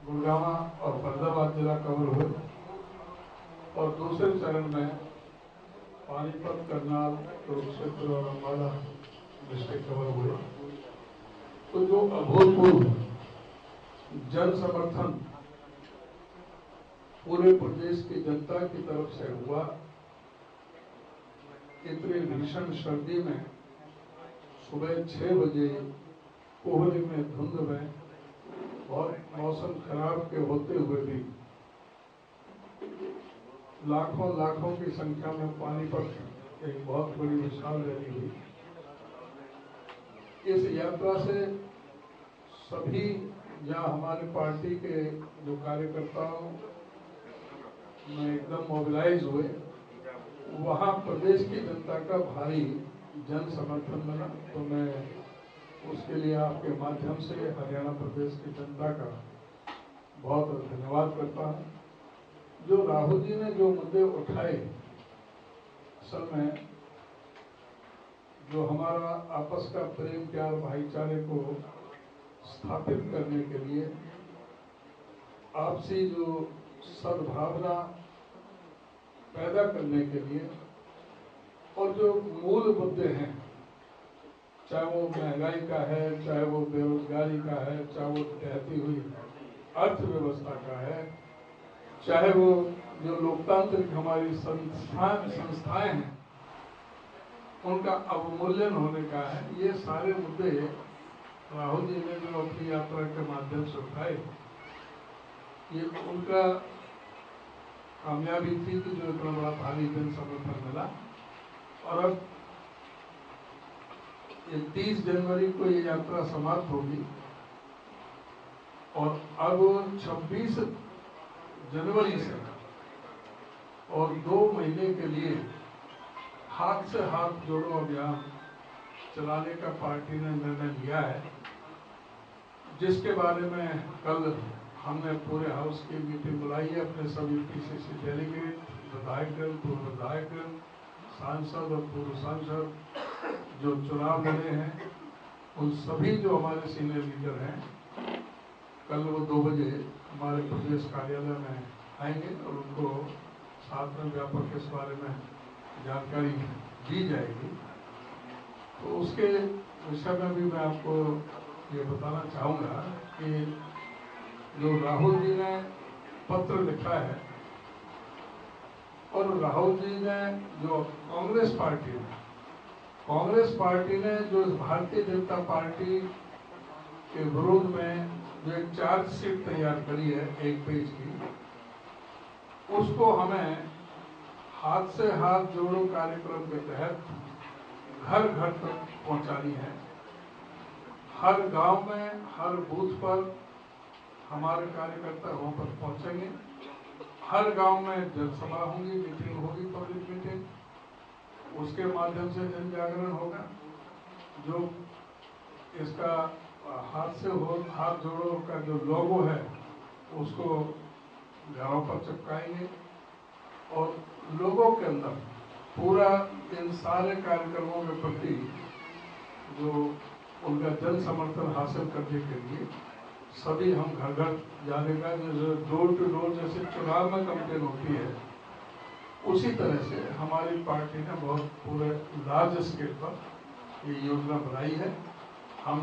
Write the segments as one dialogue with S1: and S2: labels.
S1: गुड़गांव और फरीदाबाद जिला कवर हुए और दूसरे चरण में पानीपत, करनाल, कुरुक्षेत्र और अम्बाला डिस्ट्रिक्ट कवर हुए। तो जो अभूतपूर्व जन समर्थन पूरे प्रदेश की जनता की तरफ से हुआ, इतनी भीषण सर्दी में सुबह 6 बजे कोहरे में, धुंध में, और मौसम खराब के होते हुए भी लाखों लाखों की संख्या में पानीपत एक बहुत बड़ी विशाल रैली हुई। इस यात्रा से सभी या हमारे पार्टी के जो कार्यकर्ताओं में एकदम मोबिलाइज हुए, वहाँ प्रदेश की जनता का भारी जन समर्थन मिला। तो मैं उसके लिए आपके माध्यम से हरियाणा प्रदेश की जनता का बहुत धन्यवाद करता हूँ। जो राहुल जी ने जो मुद्दे उठाए, असल में जो हमारा आपस का प्रेम, प्यार, भाईचारे को स्थापित करने के लिए, आपसी जो सद्भावना पैदा करने के लिए, और जो मूल मुद्दे हैं, चाहे वो महंगाई का है, चाहे वो बेरोजगारी का है, चाहे वो बहती हुई अर्थव्यवस्था का है, चाहे वो जो लोकतांत्रिक हमारी संस्थाएं हैं उनका अवमूल्यन होने का है, ये सारे मुद्दे राहुल जी ने जो अपनी यात्रा के माध्यम से उठाए, ये उनका कामयाबी थी कि जो इतना बड़ा भारी जन समर्थन मिला। और अब 30 जनवरी को ये यात्रा समाप्त होगी और अब 26 जनवरी से और 2 महीने के लिए हाथ से हाथ जोड़ो अभियान चलाने का पार्टी ने निर्णय लिया है, जिसके बारे में कल हमने पूरे हाउस की मीटिंग बुलाई है। अपने सभी पीसीसी डेलीगेट, विधायकगण, पूर्व विधायकगण, सांसद और पूर्व सांसद जो चुनाव लड़े हैं, उन सभी जो हमारे सीनियर लीडर हैं, कल वो 2 बजे हमारे प्रदेश कार्यालय में आएंगे और उनको साथ में व्यापक इस बारे में जानकारी दी जाएगी। तो उसके विषय में भी मैं आपको ये बताना चाहूँगा कि जो राहुल जी ने पत्र लिखा है और राहुल जी ने जो कांग्रेस पार्टी ने जो भारतीय जनता पार्टी के विरोध में जो एक चार्जशीट तैयार करी है 1 पेज की, उसको हमें हाथ से हाथ जोड़ो कार्यक्रम के तहत घर घर तक पहुंचानी है। हर गांव में, हर बूथ पर हमारे कार्यकर्ता वहां पर पहुंचेंगे। हर गांव में जनसभा होगी, मीटिंग होगी, पब्लिक मीटिंग, उसके माध्यम से जन जागरण होगा। जो इसका हाथ जोड़ो का जो लोगो है उसको घरों पर चिपकाएंगे और लोगों के अंदर पूरा इन सारे कार्यक्रमों के प्रति जो उनका जन समर्थन हासिल करने के लिए सभी हम घर घर जाने का, जो डोर टू डोर जैसे चुनाव में कैंपेन होती है, उसी तरह से हमारी पार्टी ने बहुत पूरे लार्ज स्केल पर ये योजना बनाई है। हम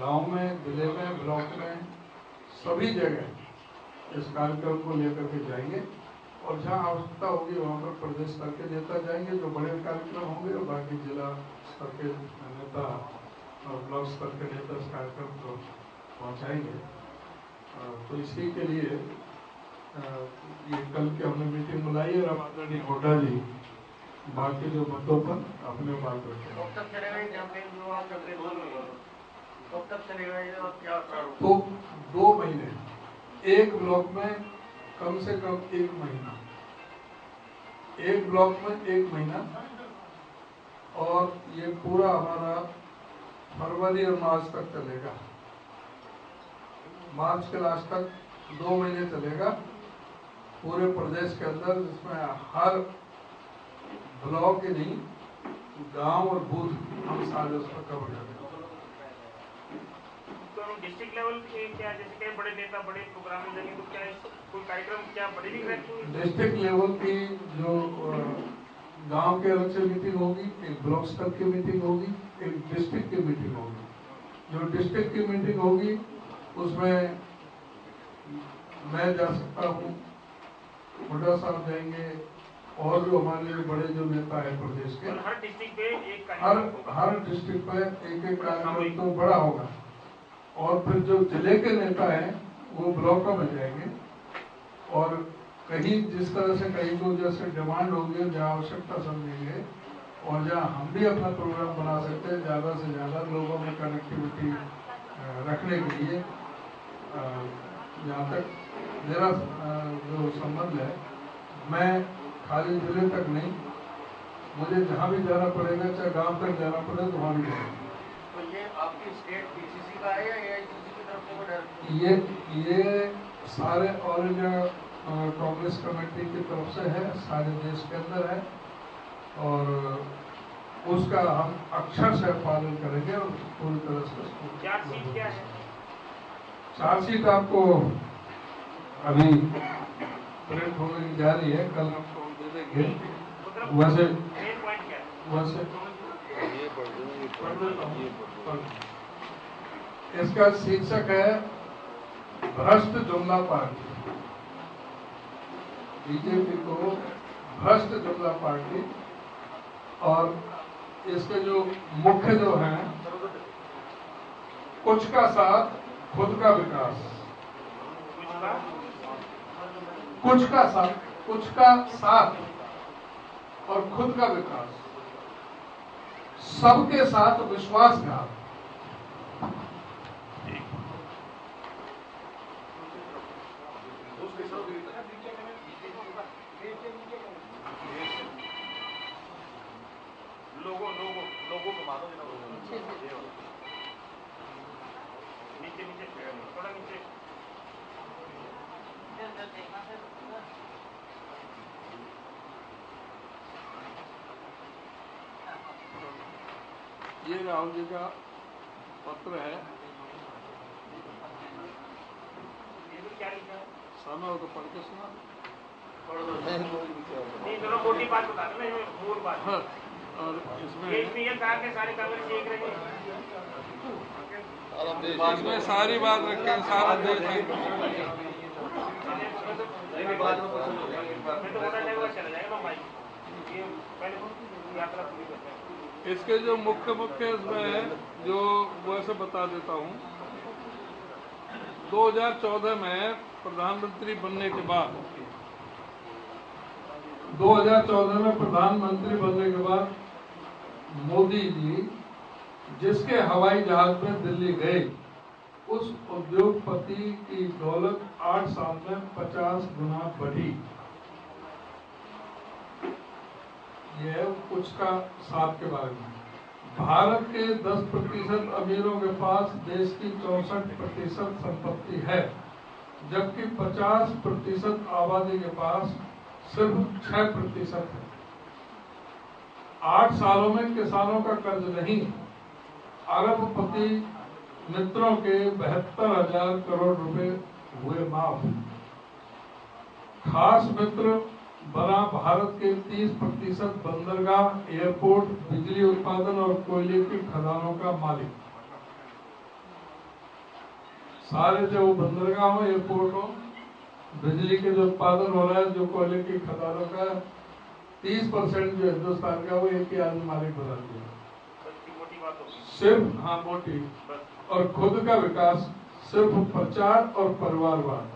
S1: गांव में, जिले में, ब्लॉक में, सभी जगह इस कार्यक्रम को लेकर के जाएंगे और जहां आवश्यकता होगी वहां पर प्रदेश स्तर के नेता जाएंगे, जो बड़े कार्यक्रम होंगे, और बाकी जिला स्तर के नेता और ब्लॉक स्तर के नेता इस कार्यक्रम को पहुंचाएंगे। तो इसी के लिए ये कल की हमने मीटिंग बुलाई है और आदरणीय हुड्डा जी बाकी जो मुद्दों पर अपने बात रखें। तो 2 महीने, एक ब्लॉक में कम से कम 1 महीना, एक ब्लॉक में 1 महीना, और ये पूरा हमारा फरवरी और मार्च तक चलेगा। मार्च के लास्ट तक 2 महीने चलेगा पूरे प्रदेश के अंदर, जिसमें हर ब्लॉक ही नहीं, गांव और बूथ हम सारे उस पर कवर करेंगे।
S2: हम डिस्ट्रिक्ट लेवल के क्या, जैसे कई बड़े नेता बड़े प्रोग्राम में जाएंगे, तो क्या कोई कार्यक्रम क्या बड़ी भी करेंगे?
S1: डिस्ट्रिक्ट लेवल की जो गांव के अलग से मीटिंग होगी, एक ब्लॉक स्तर की मीटिंग होगी, एक डिस्ट्रिक्ट की मीटिंग होगी। जो डिस्ट्रिक्ट की मीटिंग होगी उसमें मैं जा सकता हूँ, हुड्डा साहब जाएंगे, और जो हमारे बड़े जो नेता है प्रदेश के,
S2: हर डिस्ट्रिक्ट पे एक
S1: हर डिस्ट्रिक्ट पे एक कार्यक्रम तो बड़ा होगा। और फिर जो जिले के नेता हैं वो ब्लॉकों में जाएंगे, और कहीं जिस तरह से कहीं को जैसे डिमांड होगी, जहाँ आवश्यकता समझेंगे और जहाँ हम भी अपना प्रोग्राम बना सकते हैं, ज़्यादा से ज़्यादा लोगों में कनेक्टिविटी रखने के लिए, जहाँ तक मेरा जो संबंध है, मैं खाली जिले तक नहीं, मुझे जहाँ भी जाना पड़ेगा, चाहे गांव तक जाना पड़े तो वहाँ भी जाएंगे।
S3: तो ये आपकी स्टेट पीसीसी का है या एआईसीसी की तरफ से डायरेक्ट?
S1: ये सारे ऑल इंडिया कांग्रेस कमेटी की तरफ से है, सारे देश के अंदर है, और उसका हम अक्षर से पालन करेंगे और पूरी तरह से।
S2: चार्जशीट क्या है?
S1: चार्जशीट आपको अभी प्रिंट होने की जा रही है, कल आपको दे देंगे। वैसे इसका शीर्षक है भ्रष्ट जुमला पार्टी, बीजेपी को भ्रष्ट जुमला पार्टी। और इसके जो मुख्य जो हैं, कुछ का साथ खुद का विकास, कुछ का साथ और खुद का विकास, सबके साथ विश्वासघात।
S3: लोगों को मानो
S2: नीचे थोड़ा नीचे।
S1: ये राहुल जी का पत्र है।
S2: ये तो क्या लिखा है?
S1: सामने हो तो पढ़ के सुना।
S2: नहीं, दोनों मोटी बात बता रहे हैं, मूल बात।
S1: हाँ, और इसमें
S2: ये कहा कि सारे कांग्रेस एक रहे,
S1: इसमें सारी बात रखे, सारा देश है।
S2: मैं तो मोटा ड्राइवर चला जाएगा ना भाई, ये पहले यात्रा पूरी करते हैं।
S1: इसके जो मुख्य इसमें है, जो वैसे बता देता हूँ। 2014 में प्रधानमंत्री बनने के बाद 2014 में प्रधानमंत्री बनने के बाद मोदी जी जिसके हवाई जहाज में दिल्ली गए, उस उद्योगपति की दौलत 8 साल में 50 गुना बढ़ी। यह है कुछ का साथ के बारे में। भारत के 10% अमीरों के पास देश की 64% संपत्ति है, जबकि 50% आबादी के पास सिर्फ 6% है। 8 सालों में किसानों का कर्ज नहीं, अरबपति मित्रों के 72,000 करोड़ रुपए हुए माफ। खास मित्र बना भारत के 30% बंदरगाह, एयरपोर्ट, बिजली उत्पादन और कोयले की खदानों का मालिक। सारे जो बंदरगाह हो, एयरपोर्ट हो, बिजली के जो उत्पादन हो रहा है, जो कोयले की खदानों का 30% जो हिंदुस्तान का, वो एक ही आदमी मालिक बना दिया। सिर्फ मोटी। और खुद का विकास सिर्फ प्रचार और परिवारवाद।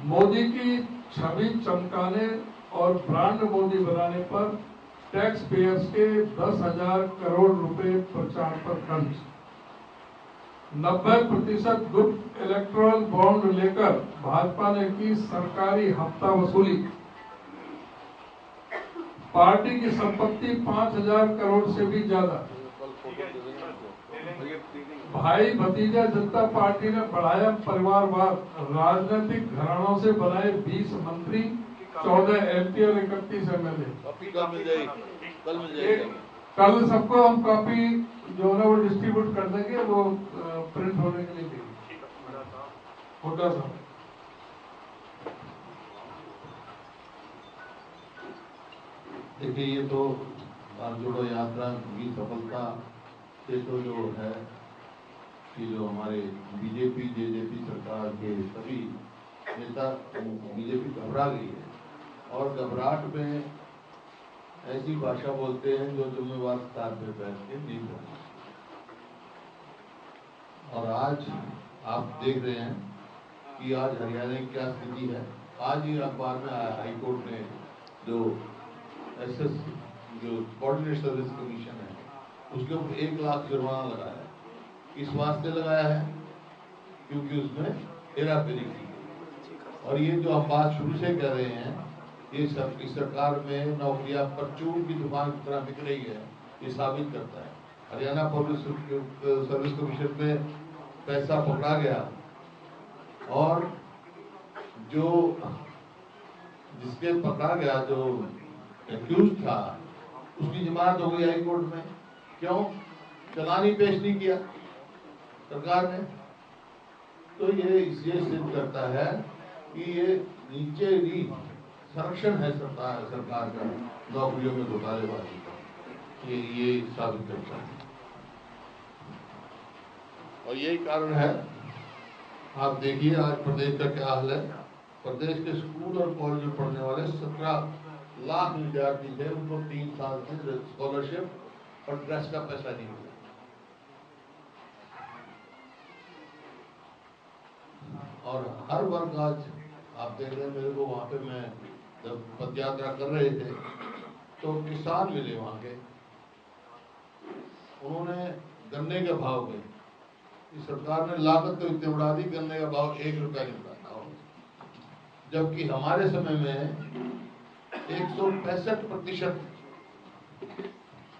S1: मोदी की छवि चमकाने और ब्रांड मोदी बनाने पर टैक्स पेयर्स के 10,000 करोड़ रुपए प्रचार पर खर्च। 90% गुप्त इलेक्टोरल बॉन्ड लेकर भाजपा ने की सरकारी हफ्ता वसूली। पार्टी की संपत्ति 5,000 करोड़ से भी ज्यादा। भाई भतीजा जनता पार्टी ने बढ़ाया परिवारवाद। राजनीतिक घरानों से बनाए 20 मंत्री, 14 MP और 31 MLA। कल सबको हम कॉपी जो है वो डिस्ट्रीब्यूट कर देंगे, वो प्रिंट होने के लिए देंगे। छोटा सा।
S4: देखिए, ये तो भारत जोड़ो यात्रा की सफलता से तो जो है कि जो हमारे बीजेपी जेजेपी सरकार के सभी नेता बीजेपी घबरा गई है और घबराहट में ऐसी भाषा बोलते हैं जो जिम्मेवार स्थान पे बैठ के नहीं बोलते। और आज आप देख रहे हैं कि आज हरियाणा की क्या स्थिति है। आज ही अखबार में आया, हाईकोर्ट ने जो एसएस जो कोऑर्डिनेट सर्विस कमीशन है उसके ऊपर 1 लाख जुर्माना लगाया है। इस वास्ते लगाया है क्योंकि उसमें हेराफेरी की। और ये जो हम बात शुरू से कह रहे हैं, ये इस सरकार में नौकरियां परचून की दुकान की तरह बिक रही है, ये साबित करता है। हरियाणा पब्लिक सर्विस कमीशन में पैसा पकड़ा गया और जो जिसके पकड़ा गया जो एक्यूज था उसकी जमानत हो गई हाई कोर्ट में। क्यों? चालान ही पेश नहीं किया सरकार ने। तो ये सिद्ध करता है कि ये नीचे ही संरक्षण है सरकार का नौकरियों में घोटालेबाजी का, ये साबित करता है। और यही कारण है, आप देखिए आज प्रदेश का क्या हाल है। प्रदेश के स्कूल और कॉलेज में पढ़ने वाले 17 लाख विद्यार्थी थे, उनको 3 साल से स्कॉलरशिप और ड्रेस का पैसा नहीं मिला। और हर वर्ग आज आप देख रहे हैं, मेरे को वहां पे मैं जब पद यात्रा कर रहे थे तो किसान मिले वहां के, उन्होंने गन्ने के भाव में सरकार ने लागत तो इतनी बढ़ा दी, गन्ने का भाव 1 रुपया नहीं बढ़ाता। जबकि हमारे समय में 165%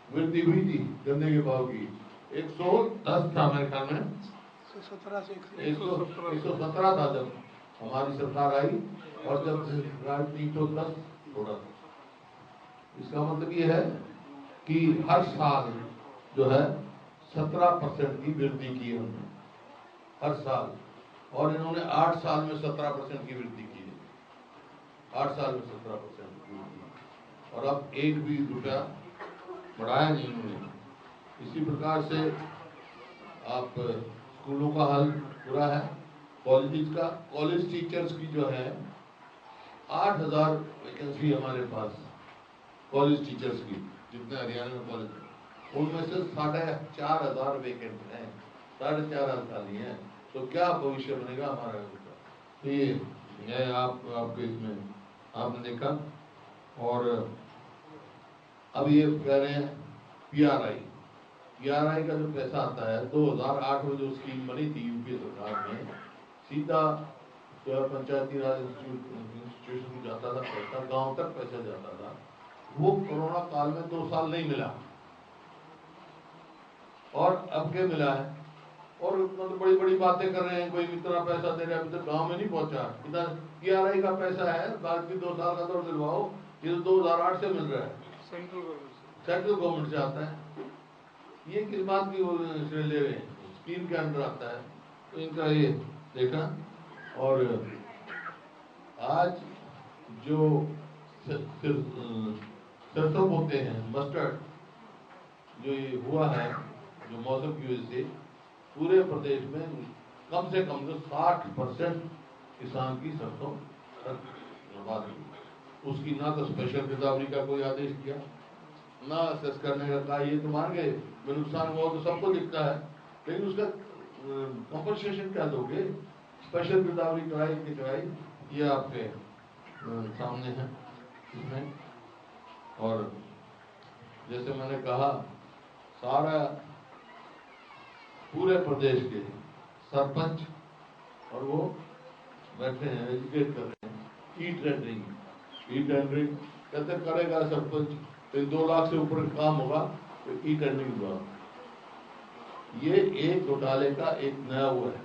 S4: वृद्धि हुई थी गन्ने के भाव की। 110 था मेरे ख्याल में, 117 था जब हमारी सरकार आई, और जब 310 थोड़ा था। इसका मतलब ये है कि हर साल जो है 17% की वृद्धि की हमने हर साल, और इन्होंने 8 साल में 17% की वृद्धि की है। 8 साल में 17% की वृद्धि, और अब 1 भी रुपया बढ़ाया नहीं इन्होंने। इसी प्रकार से आप स्कूलों का हाल बुरा है। कॉलेज टीचर्स की जो है 8000 वैकेंसी हमारे पास कॉलेज टीचर्स की, जितने हरियाणा में कॉलेज है उनमें से 4500 वैकेंट हैं, 4500 खाली हैं। तो क्या भविष्य बनेगा हमारा उसका? तो ये आपके इसमें आपने देखा। और अब ये कह रहे हैं पीआरआई का जो पैसा आता है, 2008 में जो स्कीम बनी थी यूपीए सरकार में, सीधा पंचायती राज इंस्टीट्यूशन को जाता था पैसा, गांव तक पैसा जाता था। वो कोरोना काल में 2 साल नहीं मिला, और अब के मिला है। और मतलब बड़ी बड़ी बातें कर रहे हैं, कोई इतना पैसा दे रहे हैं, अभी तक गांव में नहीं पहुंचा। इधर पीआरआई का पैसा है, बाकी 2 साल का तो दिलवाओ, ये तो 2008 से मिल रहा है, सेंट्रल गवर्नमेंट से आता है। ये किस बात की ले रहे हैं? स्कीम के अंडर आता है। तो इनका ये देखा। और आज जो सरसों बोते हैं, मस्टर्ड, जो ये हुआ है जो मौसम की वजह से पूरे प्रदेश में कम से कम 60% किसान की सरसों बर्बाद हुई। उसकी ना तो स्पेशल गिरदावरी का कोई आदेश किया, ना असेस करने का कहा। ये तो मान गए नुकसान हुआ तो सबको दिखता है, लेकिन उसका कंपनसेशन क्या दोगे? स्पेशल गिरदावरी कराई कि कराई, ये आपके सामने है इसमें। और जैसे मैंने कहा, सारा पूरे प्रदेश के सरपंच और वो बैठे हैं, एजुकेट कर रहे हैं। ई टेंडरिंग कहते करेगा सरपंच, तो 2 लाख से ऊपर काम होगा तो ई टेंडरिंग हुआ। ये एक घोटाले का एक नया हुआ है।